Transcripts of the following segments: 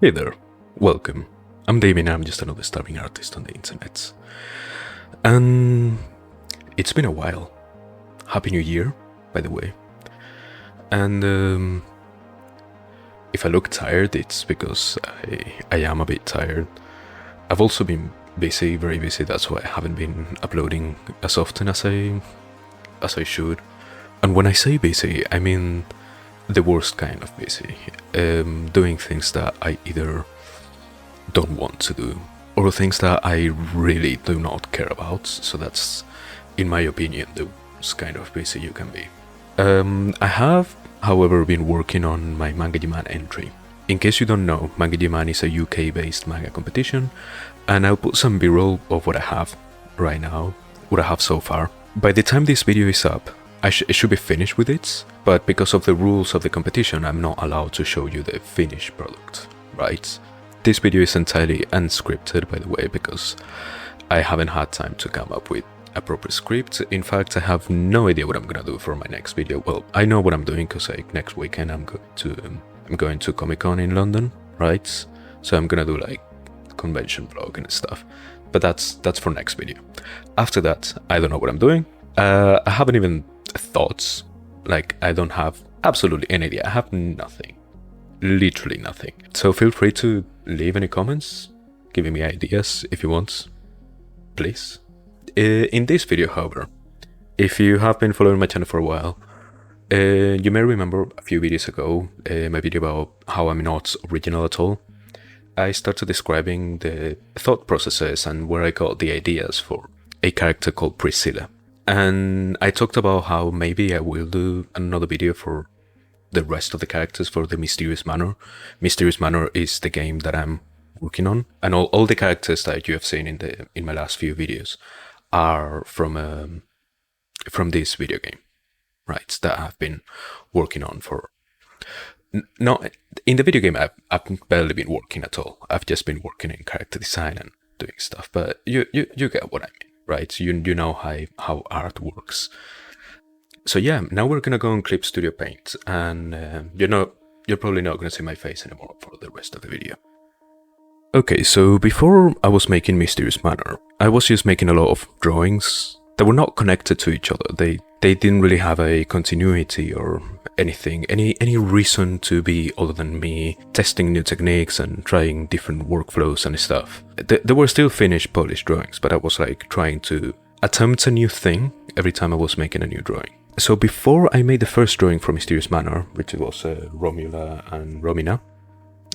Hey there, welcome. I'm Damien, I'm just another starving artist on the internet. And it's been a while. Happy New Year, by the way. And if I look tired, it's because I am a bit tired. I've also been busy, very busy, that's why I haven't been uploading as often as I should. And when I say busy, I mean the worst kind of busy. Doing things that I either don't want to do or things that I really do not care about. So that's, in my opinion, the worst kind of busy you can be. I have, however, been working on my Manga Japan entry. In case you don't know, Manga Japan is a UK-based manga competition, and I'll put some b-roll of what I have right now, what I have so far. By the time this video is up, it should be finished with it, but because of the rules of the competition, I'm not allowed to show you the finished product, right? This video is entirely unscripted, by the way, because I haven't had time to come up with a proper script. In fact, I have no idea what I'm gonna do for my next video. Well, I know what I'm doing because next weekend I'm going to Comic-Con in London, right? So I'm gonna do like convention vlog and stuff, but that's for next video. After that, I don't know what I'm doing. I haven't even thoughts, like I don't have absolutely any idea. I have nothing, literally nothing. So feel free to leave any comments, giving me ideas if you want, please. In this video, however, if you have been following my channel for a while, you may remember a few videos ago, my video about how I'm not original at all. I started describing the thought processes and where I got the ideas for a character called Priscilla. And I talked about how maybe I will do another video for the rest of the characters for the Mysterious Manor. Mysterious Manor is the game that I'm working on, and all the characters that you have seen in my last few videos are from this video game, right? That I've been working on for. No, in the video game I've barely been working at all. I've just been working in character design and doing stuff. But you get what I mean. Right, you know how art works. So yeah, now we're gonna go on Clip Studio Paint, and you're probably not gonna see my face anymore for the rest of the video. Okay, so before I was making Mysterious Manor, I was just making a lot of drawings that were not connected to each other. They didn't really have a continuity or anything, any reason to be other than me testing new techniques and trying different workflows and stuff. They were still finished, polished drawings, but I was like trying to attempt a new thing every time I was making a new drawing. So before I made the first drawing for Mysterious Manor, which was Romula and Romina,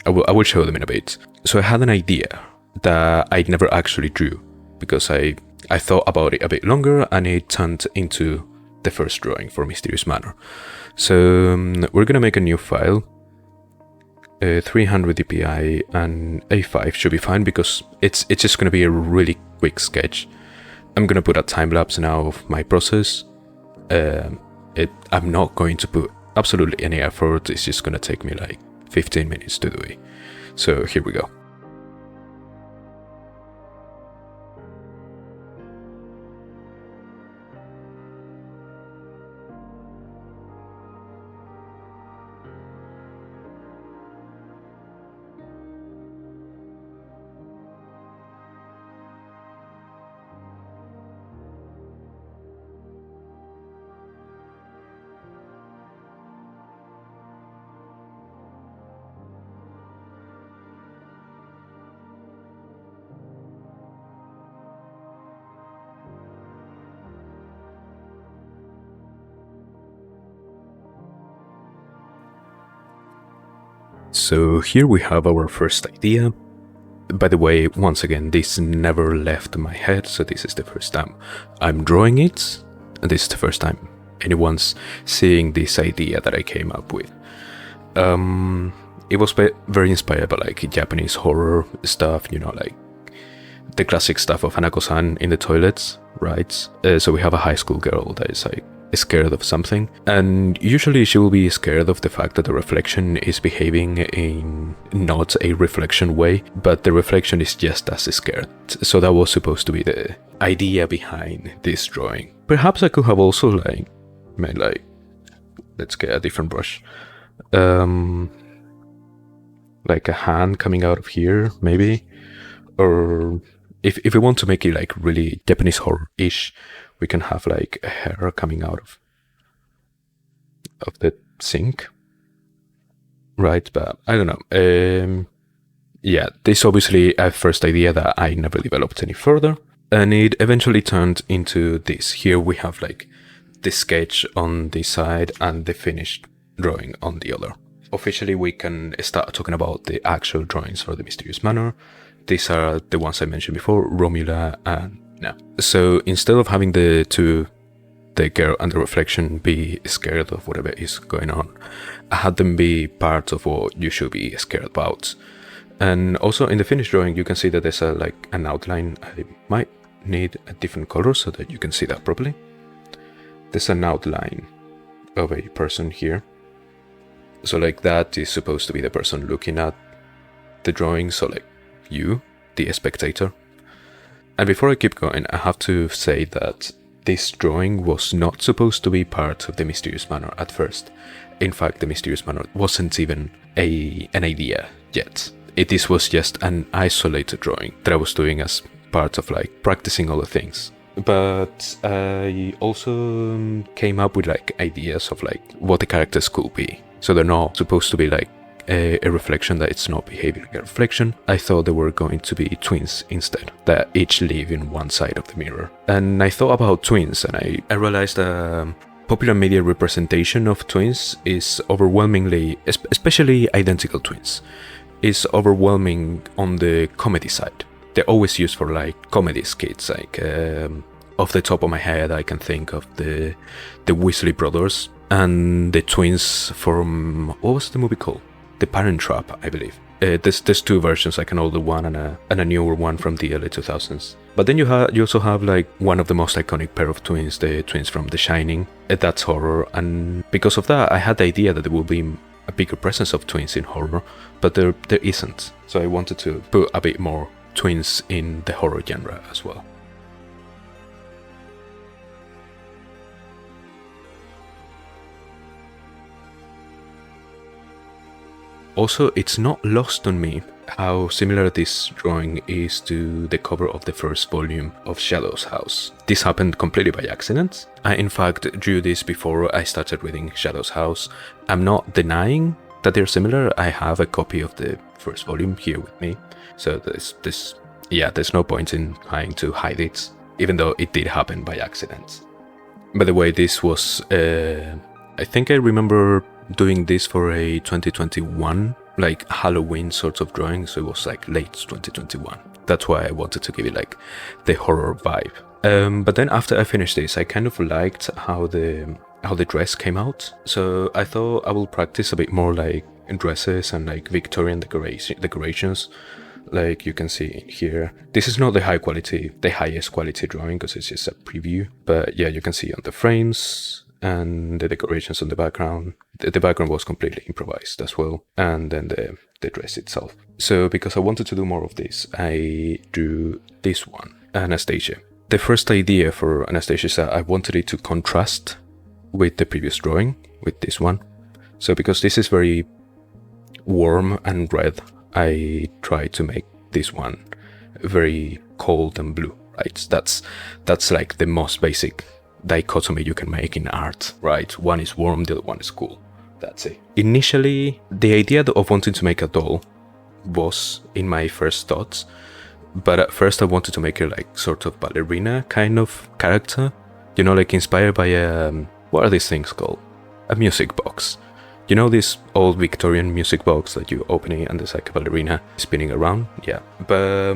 I will show them in a bit. So I had an idea that I never actually drew because I thought about it a bit longer and it turned into the first drawing for Mysterious Manor. So we're gonna make a new file, 300 dpi and A5 should be fine because it's just gonna be a really quick sketch. I'm gonna put a time lapse now of my process. I'm not going to put absolutely any effort. It's just gonna take me like 15 minutes to do it. So here we go. So here we have our first idea. By the way, once again, this never left my head, so this is the first time I'm drawing it, and this is the first time anyone's seeing this idea that I came up with. It was very inspired by like Japanese horror stuff, you know, like the classic stuff of Hanako-san in the toilets, right? So we have a high school girl that is like scared of something, and usually she will be scared of the fact that the reflection is behaving in not a reflection way, but the reflection is just as scared. So that was supposed to be the idea behind this drawing. Perhaps I could have also like made like, let's get a different brush, like a hand coming out of here, maybe. Or if we want to make it like really Japanese horror-ish, we can have like a hair coming out of the sink. Right, but I don't know. Yeah, this obviously a first idea that I never developed any further. And it eventually turned into this. Here we have like the sketch on this side and the finished drawing on the other. Officially, we can start talking about the actual drawings for the Mysterious Manor. These are the ones I mentioned before, Romula and no. So instead of having the girl and the reflection be scared of whatever is going on, I had them be part of what you should be scared about. And also in the finished drawing, you can see that there's like an outline. I might need a different color so that you can see that properly. There's an outline of a person here. So like that is supposed to be the person looking at the drawing. So like you, the spectator. And before I keep going, I have to say that this drawing was not supposed to be part of the Mysterious Manor at first. In fact, the Mysterious Manor wasn't even an idea yet. This was just an isolated drawing that I was doing as part of like practicing all the things. But I also came up with like ideas of like what the characters could be. So they're not supposed to be like a reflection, that it's not behaving like a reflection. I thought they were going to be twins instead, that each live in one side of the mirror. And I thought about twins, and I realized popular media representation of twins is overwhelmingly, especially identical twins, is overwhelming on the comedy side. They're always used for like comedy skits, like off the top of my head I can think of the Weasley brothers and the twins from, what was the movie called? The Parent Trap, I believe. There's two versions, like an older one and a newer one from the early 2000s. But then you also have like one of the most iconic pair of twins, the twins from The Shining. That's horror, and because of that I had the idea that there would be a bigger presence of twins in horror, but there isn't. So I wanted to put a bit more twins in the horror genre as well. Also, it's not lost on me how similar this drawing is to the cover of the first volume of Shadow's House. This happened completely by accident. I in fact drew this before I started reading Shadow's House. I'm not denying that they're similar. I have a copy of the first volume here with me, so there's no point in trying to hide it, even though it did happen by accident. By the way, this was I think I remember doing this for a 2021 like Halloween sort of drawing, so it was like late 2021. That's why I wanted to give it like the horror vibe. But then after I finished this, I kind of liked how the dress came out, so I thought I will practice a bit more like dresses and like Victorian decorations. Like you can see here, this is not the highest quality drawing because it's just a preview, but yeah, you can see on the frames and the decorations on the background. The background was completely improvised as well, and then the dress itself. So because I wanted to do more of this, I drew this one, Anastasia. The first idea for Anastasia is that I wanted it to contrast with the previous drawing, with this one. So because this is very warm and red, I tried to make this one very cold and blue, right? That's like the most basic dichotomy you can make in art, right? One is warm, the other one is cool. That's it. Initially, the idea of wanting to make a doll was in my first thoughts, but at first I wanted to make her like sort of ballerina kind of character, you know, like inspired by what are these things called? A music box. You know this old Victorian music box that you open it and there's like a ballerina spinning around? Yeah. But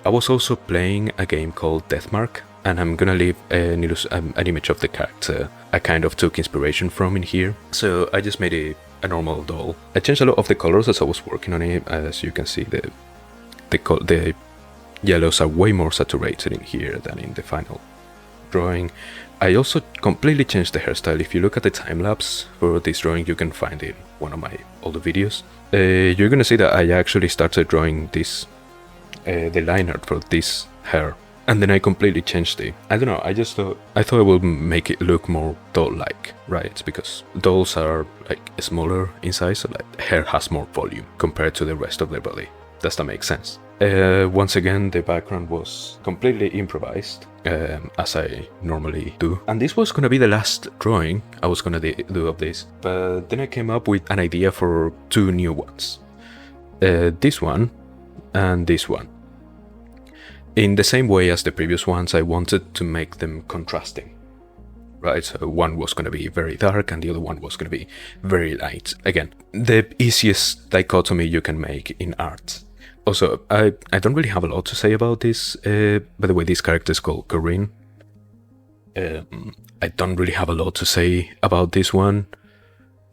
I was also playing a game called Deathmark, and I'm gonna leave an image of the character I kind of took inspiration from in here. So I just made a normal doll. I changed a lot of the colors as I was working on it. As you can see, the yellows are way more saturated in here than in the final drawing. I also completely changed the hairstyle. If you look at the time-lapse for this drawing, you can find it in one of my older videos. You're gonna see that I actually started drawing this, the line art for this hair And then I completely changed it. I don't know, I thought I would make it look more doll-like, right? Because dolls are like smaller in size, so like hair has more volume compared to the rest of their body. Does that make sense? Once again, the background was completely improvised, as I normally do. And this was gonna be the last drawing I was gonna do of this, but then I came up with an idea for 2 new ones. This one and this one. In the same way as the previous ones, I wanted to make them contrasting, right? So one was going to be very dark and the other one was going to be very light. Again, the easiest dichotomy you can make in art. Also, I don't really have a lot to say about this. By the way, this character is called Corinne. I don't really have a lot to say about this one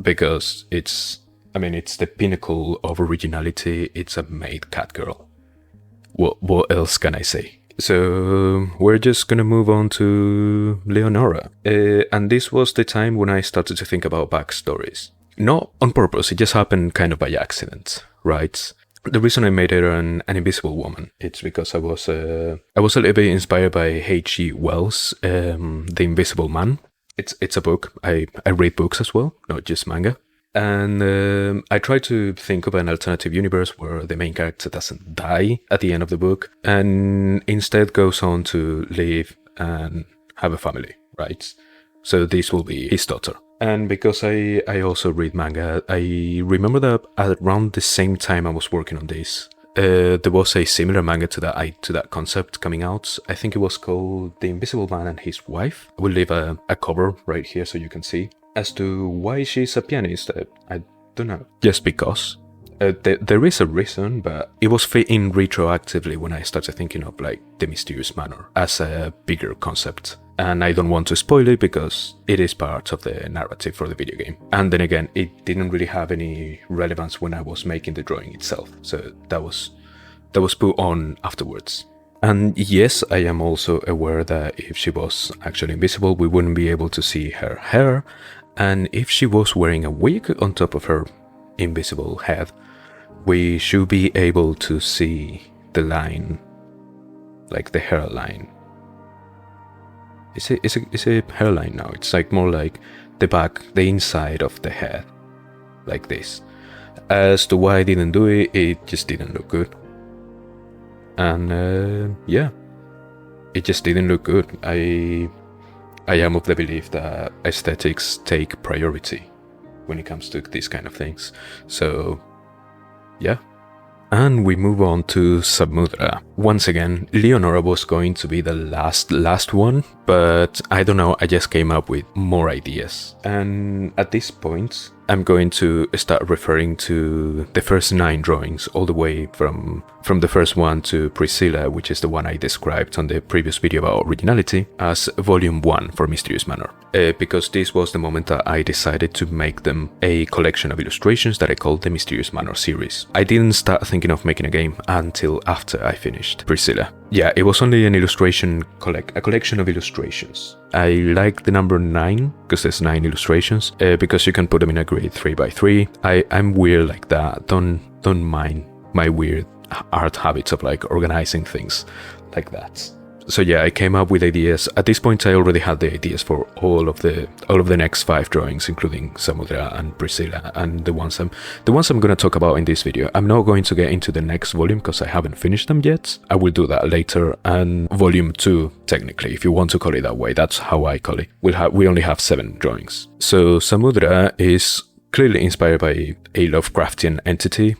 because it's the pinnacle of originality. It's a made cat girl. What else can I say? So we're just gonna move on to Leonora. And this was the time when I started to think about backstories. Not on purpose, it just happened kind of by accident, right? The reason I made her an invisible woman, it's because I was a little bit inspired by H.G. Wells' The Invisible Man. It's a book. I read books as well, not just manga. And I try to think of an alternative universe where the main character doesn't die at the end of the book and instead goes on to live and have a family, right? So this will be his daughter. And because I also read manga, I remember that around the same time I was working on this, there was a similar manga to that concept coming out. I think it was called The Invisible Man and His Wife. I will leave a cover right here so you can see. As to why she's a pianist, I don't know. Just because. There is a reason, but it was fitting retroactively when I started thinking of like the mysterious manor as a bigger concept. And I don't want to spoil it because it is part of the narrative for the video game. And then again, it didn't really have any relevance when I was making the drawing itself. So that was put on afterwards. And yes, I am also aware that if she was actually invisible, we wouldn't be able to see her hair. And if she was wearing a wig on top of her invisible head, we should be able to see the line, like the hairline. It's a hairline now. It's like more like the back, the inside of the head, like this. As to why I didn't do it, it just didn't look good. And yeah, it just didn't look good. I am of the belief that aesthetics take priority when it comes to these kind of things. So, yeah. And we move on to Samudra. Once again, Leonora was going to be the last one, but I don't know, I just came up with more ideas. And at this point, I'm going to start referring to the first 9 drawings, all the way from the first one to Priscilla, which is the one I described on the previous video about originality, as Volume 1 for Mysterious Manor. Because this was the moment that I decided to make them a collection of illustrations that I called the Mysterious Manor series. I didn't start thinking of making a game until after I finished Priscilla. Yeah, it was only an illustration a collection of illustrations. I like the number 9 because there's 9 illustrations, because you can put them in a grid 3x3. I'm weird like that. Don't mind my weird art habits of like organizing things like that. So yeah, I came up with ideas. At this point, I already had the ideas for all of the next 5 drawings, including Samudra and Priscilla, and the ones I'm going to talk about in this video. I'm not going to get into the next volume because I haven't finished them yet. I will do that later. And volume 2, technically, if you want to call it that way, that's how I call it. We only have 7 drawings. So Samudra is clearly inspired by a Lovecraftian entity.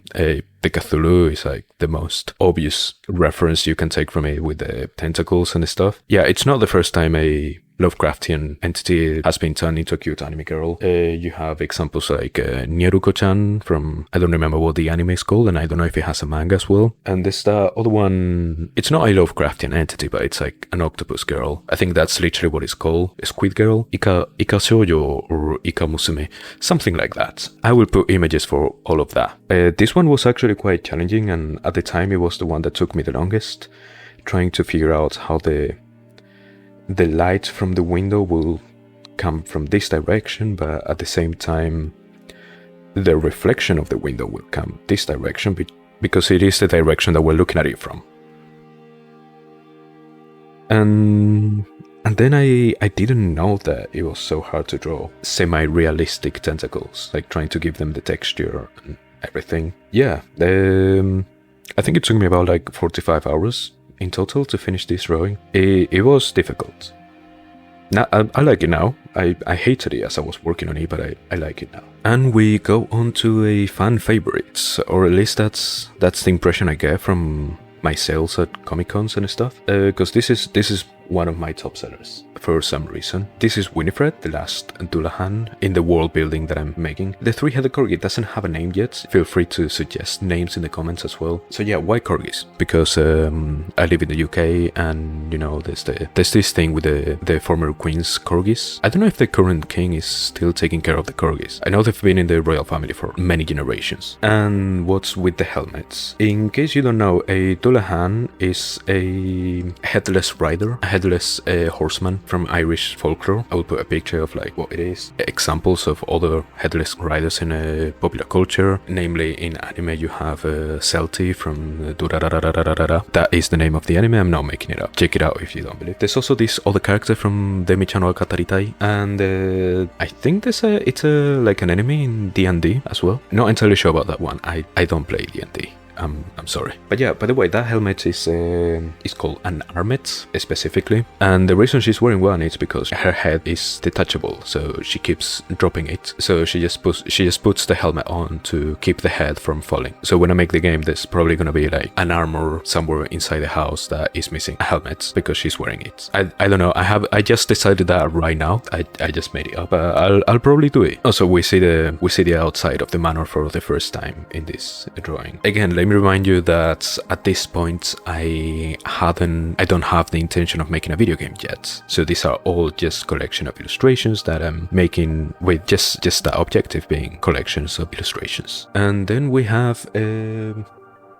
The Cthulhu is like the most obvious reference you can take from it with the tentacles and stuff. Yeah, it's not the first time a Lovecraftian entity has been turned into a cute anime girl. You have examples like Nyeruko-chan from, I don't remember what the anime is called, and I don't know if it has a manga as well. And there's the other one, it's not a Lovecraftian entity, but it's like an octopus girl. I think that's literally what it's called, a squid girl, Ika Shoujo or Ika Musume, something like that. I will put images for all of that. This one was actually quite challenging, and at the time it was the one that took me the longest, trying to figure out how the light from the window will come from this direction, but at the same time the reflection of the window will come this direction because it is the direction that we're looking at it from. And then I didn't know that it was so hard to draw semi-realistic tentacles, like trying to give them the texture and everything. Yeah, I think it took me about like 45 hours in total to finish this drawing. It was difficult. Now, I like it now. I hated it as I was working on it, but I like it now. And we go on to a fan favorite, or at least that's the impression I get from my sales at Comic-Cons and stuff. Because this is one of my top sellers for some reason. This is Winifred, the last Dullahan in the world building that I'm making. The three-headed corgi doesn't have a name yet. Feel free to suggest names in the comments as well. So yeah, why corgis? Because I live in the UK, and you know there's this thing with the former queen's corgis. I don't know if the current king is still taking care of the corgis. I know they've been in the royal family for many generations. And what's with the helmets? In case you don't know, a Dullahan is a headless rider, a headless horseman from Irish folklore. I will put a picture of like what it is. Examples of other headless riders in popular culture. Namely, in anime you have Celti from That is the name of the anime. I'm not making it up. Check it out if you don't believe. There's also this other character from Demi-chan no Kataritai, and I think it's like an enemy in D&D as well. Not entirely sure about that one. I don't play D&D. I'm sorry. But yeah, by the way, that helmet is called an armet specifically, and the reason she's wearing one is because her head is detachable, so she keeps dropping it. So she just puts the helmet on to keep the head from falling. So when I make the game, there's probably gonna be like an armor somewhere inside the house that is missing a helmet because she's wearing it. I don't know. I just decided that right now. I just made it up. I'll probably do it. Also, we see the outside of the manor for the first time in this drawing. Again, let me remind you that at this point I don't have the intention of making a video game yet. So these are all just collection of illustrations that I'm making with just the objective being collections of illustrations. And then we have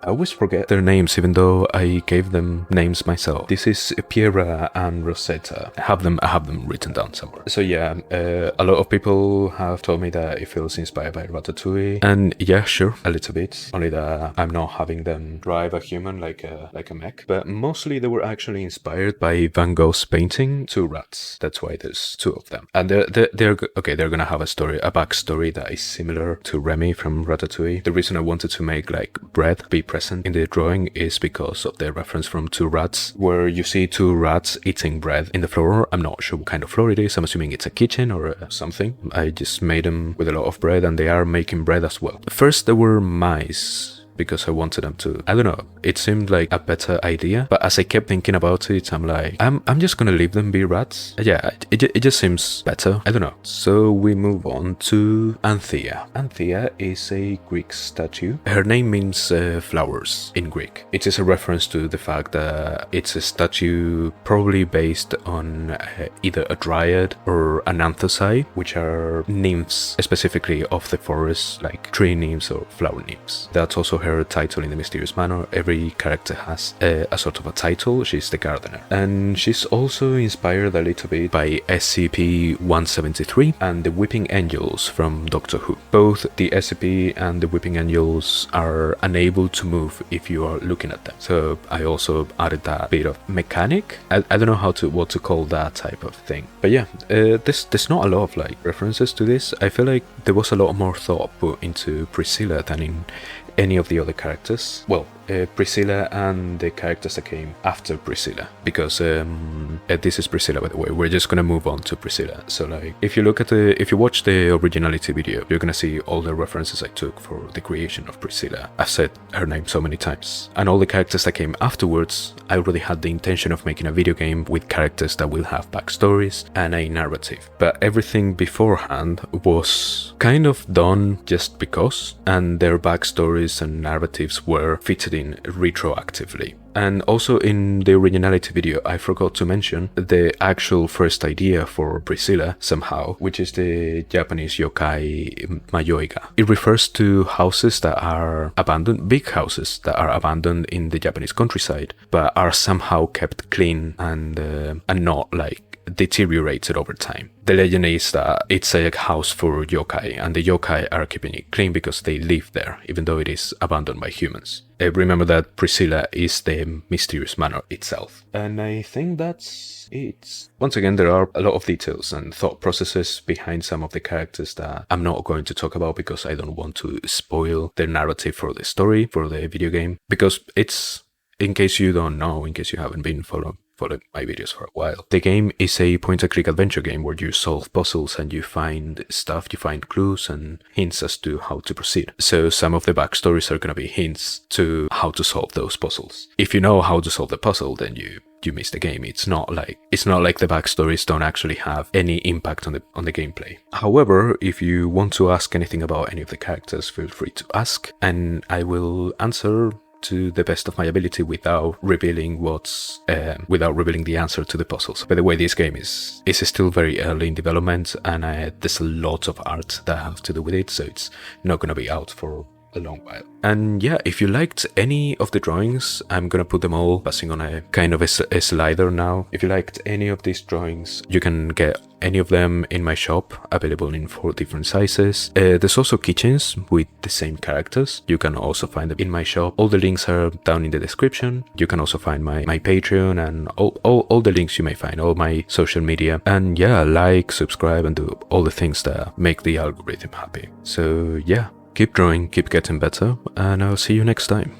I always forget their names even though I gave them names myself. This is Piera and Rosetta. I have them written down somewhere. So yeah, a lot of people have told me that it feels inspired by Ratatouille. And yeah, sure, a little bit. Only that I'm not having them drive a human like a mech. But mostly they were actually inspired by Van Gogh's painting, Two Rats. That's why there's two of them. And they're gonna have a backstory that is similar to Remy from Ratatouille. The reason I wanted to make like bread be present in the drawing is because of the reference from Two Rats, where you see two rats eating bread in the floor. I'm not sure what kind of floor it is. I'm assuming it's a kitchen or something. I just made them with a lot of bread, and they are making bread as well. First there were mice, because I wanted them to, I don't know, it seemed like a better idea, but as I kept thinking about it, I'm like, I'm just gonna leave them be rats. Yeah, it just seems better. I don't know. So we move on to Anthea. Anthea is a Greek statue. Her name means flowers in Greek. It is a reference to the fact that it's a statue probably based on either a dryad or an anthocy, which are nymphs specifically of the forest, like tree nymphs or flower nymphs. That's also her title in the Mysterious Manor. Every character has a sort of a title. She's the gardener, and she's also inspired a little bit by SCP-173 and the Weeping Angels from Doctor Who. Both the SCP and the Weeping Angels are unable to move if you are looking at them, so I also added that bit of mechanic. I don't know what to call that type of thing, but yeah, there's not a lot of like references to this. I feel like there was a lot more thought put into Priscilla than in any of the other characters. Well, Priscilla and the characters that came after Priscilla, because this is Priscilla, by the way. We're just gonna move on to Priscilla. So like, if you watch the originality video, you're gonna see all the references I took for the creation of Priscilla. I've said her name so many times. And all the characters that came afterwards, I already had the intention of making a video game with characters that will have backstories and a narrative. But everything beforehand was kind of done just because, and their backstories and narratives were fitted in retroactively. And also in the originality video, I forgot to mention the actual first idea for Priscilla somehow, which is the Japanese yokai Mayoiga. It refers to houses that are abandoned, big houses that are abandoned in the Japanese countryside, but are somehow kept clean and not like deteriorated over time. The legend is that it's a house for yokai, and the yokai are keeping it clean because they live there, even though it is abandoned by humans. Remember that Priscilla is the mysterious manor itself. And I think that's it. Once again, there are a lot of details and thought processes behind some of the characters that I'm not going to talk about because I don't want to spoil the narrative for the story, for the video game. Because it's, in case you don't know, in case you haven't been following my videos for a while, the game is a point-and-click adventure game where you solve puzzles and you find stuff, you find clues and hints as to how to proceed. So some of the backstories are going to be hints to how to solve those puzzles. If you know how to solve the puzzle, then you miss the game. It's not like the backstories don't actually have any impact on the gameplay. However, if you want to ask anything about any of the characters, feel free to ask, and I will answer to the best of my ability without revealing the answer to the puzzles. By the way, this game is still very early in development, and there's a lot of art that have to do with it, so it's not gonna be out for a long while. And yeah, if you liked any of the drawings, I'm gonna put them all passing on a kind of a slider now. If you liked any of these drawings, you can get any of them in my shop, available in 4 different sizes. There's also keychains with the same characters. You can also find them in my shop. All the links are down in the description. You can also find my Patreon and all the links you may find, all my social media. And yeah, like, subscribe, and do all the things that make the algorithm happy. So yeah, keep drawing, keep getting better, and I'll see you next time.